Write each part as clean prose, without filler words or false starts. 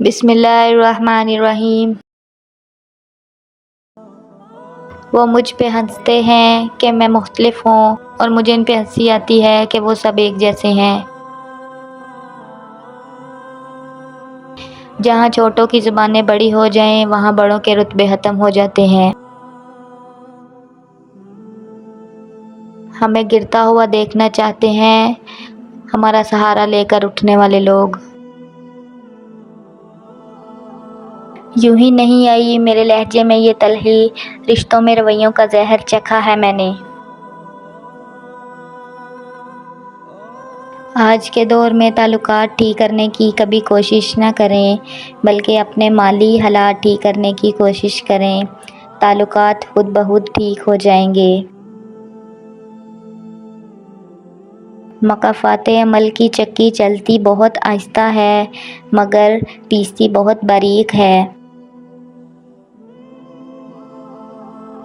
بسم اللہ الرحمن الرحیم۔ وہ مجھ پہ ہنستے ہیں کہ میں مختلف ہوں، اور مجھے ان پہ ہنسی آتی ہے کہ وہ سب ایک جیسے ہیں۔ جہاں چھوٹوں کی زبانیں بڑی ہو جائیں، وہاں بڑوں کے رتبے ختم ہو جاتے ہیں۔ ہمیں گرتا ہوا دیکھنا چاہتے ہیں، ہمارا سہارا لے کر اٹھنے والے لوگ۔ یوں ہی نہیں آئی میرے لہجے میں یہ تلخی، رشتوں میں رویوں کا زہر چکھا ہے میں نے۔ آج کے دور میں تعلقات ٹھیک کرنے کی کبھی کوشش نہ کریں، بلکہ اپنے مالی حالات ٹھیک کرنے کی کوشش کریں، تعلقات خود بخود ٹھیک ہو جائیں گے۔ مقافات عمل کی چکی چلتی بہت آہستہ ہے، مگر پیستی بہت باریک ہے۔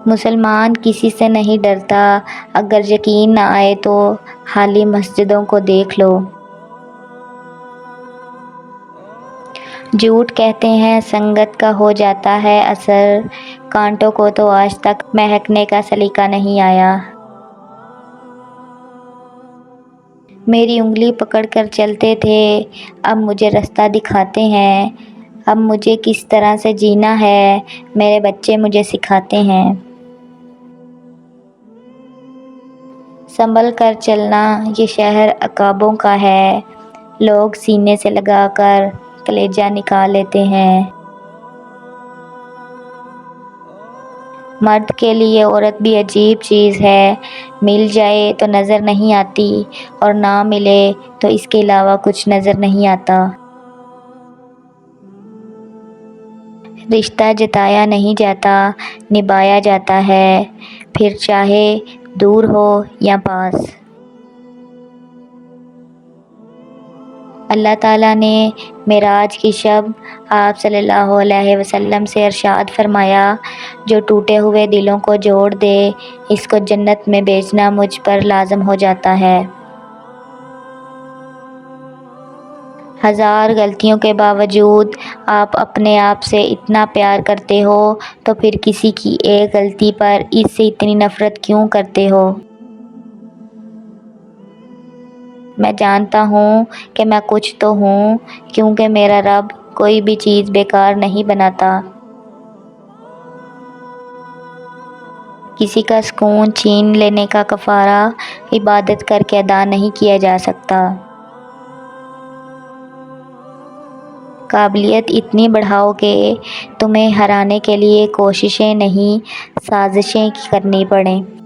مسلمان کسی سے نہیں ڈرتا، اگر یقین نہ آئے تو حالی مسجدوں کو دیکھ لو۔ جھوٹ کہتے ہیں سنگت کا ہو جاتا ہے اثر، کانٹوں کو تو آج تک مہکنے کا سلیقہ نہیں آیا۔ میری انگلی پکڑ کر چلتے تھے، اب مجھے رستہ دکھاتے ہیں۔ اب مجھے کس طرح سے جینا ہے، میرے بچے مجھے سکھاتے ہیں۔ سنبھل کر چلنا یہ شہر عقابوں کا ہے، لوگ سینے سے لگا کر کلیجہ نکال لیتے ہیں۔ مرد کے لیے عورت بھی عجیب چیز ہے، مل جائے تو نظر نہیں آتی، اور نہ ملے تو اس کے علاوہ کچھ نظر نہیں آتا۔ رشتہ جتایا نہیں جاتا، نبھایا جاتا ہے، پھر چاہے دور ہو یا پاس۔ اللہ تعالیٰ نے معراج کی شب آپ صلی اللہ علیہ وسلم سے ارشاد فرمایا، جو ٹوٹے ہوئے دلوں کو جوڑ دے، اس کو جنت میں بھیجنا مجھ پر لازم ہو جاتا ہے۔ ہزار غلطیوں کے باوجود آپ اپنے آپ سے اتنا پیار کرتے ہو، تو پھر کسی کی ایک غلطی پر اس سے اتنی نفرت کیوں کرتے ہو؟ میں جانتا ہوں کہ میں کچھ تو ہوں، کیونکہ میرا رب کوئی بھی چیز بیکار نہیں بناتا۔ کسی کا سکون چھین لینے کا کفارہ عبادت کر کے ادا نہیں کیا جا سکتا۔ قابلیت اتنی بڑھاؤ کہ تمہیں ہرانے کے لیے کوششیں نہیں، سازشیں کرنی پڑیں۔